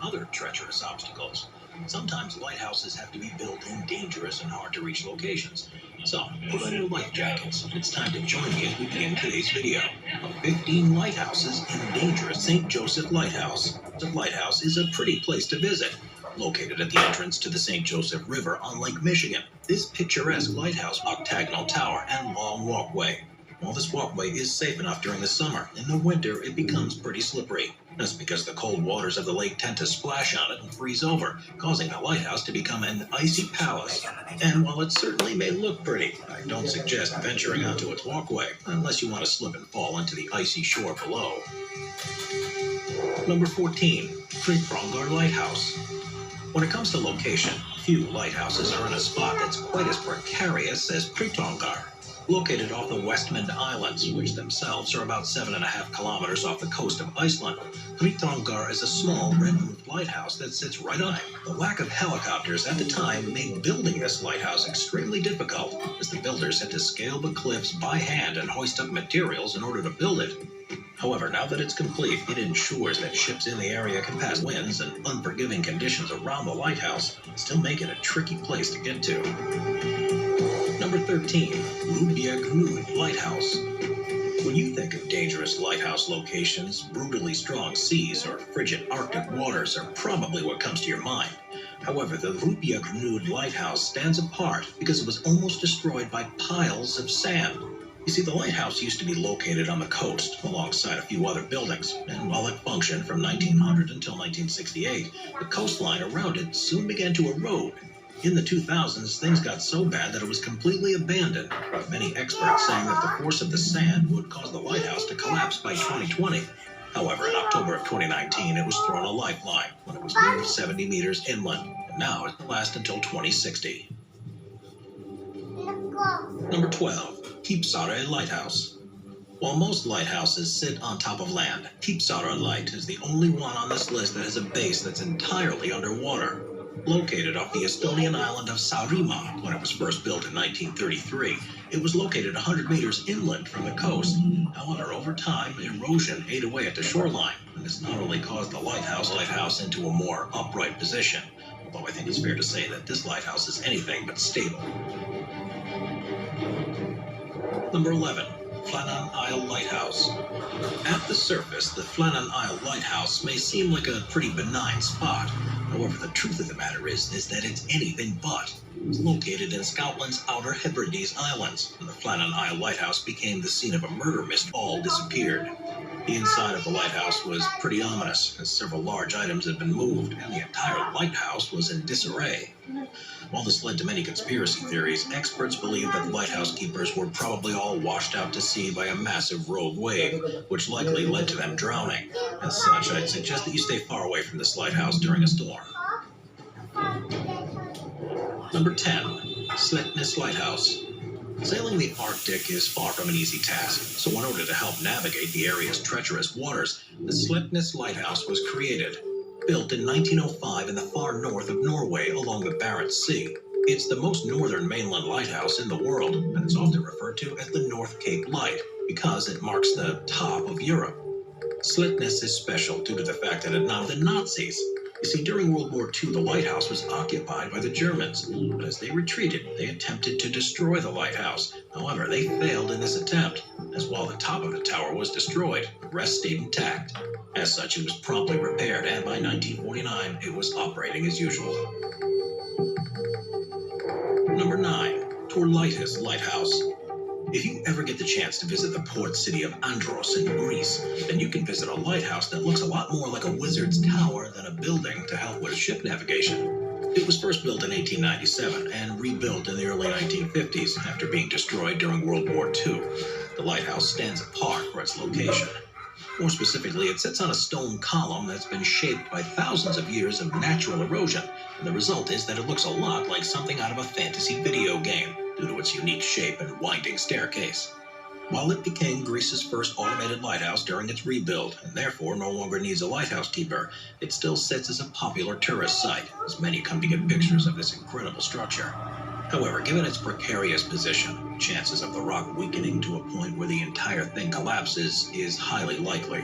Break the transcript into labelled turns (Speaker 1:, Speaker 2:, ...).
Speaker 1: Other treacherous obstacles. Sometimes lighthouses have to be built in dangerous and hard to reach locations. So, put on your life jackets. It's time to join me as we begin today's video of 15 lighthouses in dangerous St. Joseph Lighthouse. The lighthouse is a pretty place to visit. Located at the entrance to the St. Joseph River on Lake Michigan, this picturesque lighthouse, octagonal tower, and long walkway. While this walkway is safe enough during the summer, in the winter it becomes pretty slippery. That's because the cold waters of the lake tend to splash on it and freeze over, causing the lighthouse to become an icy palace. And while it certainly may look pretty, I don't suggest venturing onto its walkway, unless you want to slip and fall into the icy shore below. Number 14. Three-Prongar Lighthouse. When it comes to location, few lighthouses are in a spot that's quite as precarious as Three-Prongar. Located off the Westmund Islands, which themselves are about 7.5 kilometers off the coast of Iceland, Three-Prongar is a small red-roofed lighthouse that sits right on it. The lack of helicopters at the time made building this lighthouse extremely difficult, as the builders had to scale the cliffs by hand and hoist up materials in order to build it. However, now that it's complete, it ensures that ships in the area can pass winds and unforgiving conditions around the lighthouse, still make it a tricky place to get to. Number 13. Rubia Lighthouse. When you think of dangerous lighthouse locations, brutally strong seas or frigid Arctic waters are probably what comes to your mind. However, the Rubia Lighthouse stands apart because it was almost destroyed by piles of sand. You see, the lighthouse used to be located on the coast alongside a few other buildings, and while it functioned from 1900 until 1968, the coastline around it soon began to erode. In the 2000s, things got so bad that it was completely abandoned, with many experts saying that the force of the sand would cause the lighthouse to collapse by 2020. However, in October of 2019, it was thrown a lifeline when it was moved 70 meters inland, and now it will last until 2060. Number 12. Keepsare Lighthouse. While most lighthouses sit on top of land, Keepsare Light is the only one on this list that has a base that's entirely underwater. Located off the Estonian island of Saaremaa when it was first built in 1933, it was located 100 meters inland from the coast. However, over time, erosion ate away at the shoreline, and this not only caused the lighthouse into a more upright position, although I think it's fair to say that this lighthouse is anything but stable. Number 11. Flannan Isle Lighthouse. At the surface, the Flannan Isle Lighthouse may seem like a pretty benign spot. However, the truth of the matter is that it's anything but. It's located in Scotland's Outer Hebrides Islands, and the Flannan Isle Lighthouse became the scene of a murder mystery. All disappeared. The inside of the lighthouse was pretty ominous, as several large items had been moved, and the entire lighthouse was in disarray. While this led to many conspiracy theories, experts believe that lighthouse keepers were probably all washed out to sea by a massive rogue wave, which likely led to them drowning. As such, I'd suggest that you stay far away from this lighthouse during a storm. Number 10. Sleipnes Lighthouse. Sailing the Arctic is far from an easy task, so in order to help navigate the area's treacherous waters, the Sleipnes Lighthouse was created. Built in 1905 in the far north of Norway along the Barents Sea. It's the most northern mainland lighthouse in the world, and it's often referred to as the North Cape Light because it marks the top of Europe. Sleipnes is special due to the fact that it allowed the Nazis. You see, during World War II, the lighthouse was occupied by the Germans, but as they retreated, they attempted to destroy the lighthouse. However, they failed in this attempt, as while the top of the tower was destroyed, the rest stayed intact. As such, it was promptly repaired, and by 1949, it was operating as usual. Number 9. Torlitis Lighthouse. If you ever get the chance to visit the port city of Andros in Greece, then you can visit a lighthouse that looks a lot more like a wizard's tower than a building to help with ship navigation. It was first built in 1897 and rebuilt in the early 1950s after being destroyed during World War II. The lighthouse stands apart for its location. More specifically, it sits on a stone column that's been shaped by thousands of years of natural erosion, and the result is that it looks a lot like something out of a fantasy video game, due to its unique shape and winding staircase. While it became Greece's first automated lighthouse during its rebuild, and therefore no longer needs a lighthouse keeper, it still sits as a popular tourist site, as many come to get pictures of this incredible structure. However, given its precarious position, chances of the rock weakening to a point where the entire thing collapses is highly likely.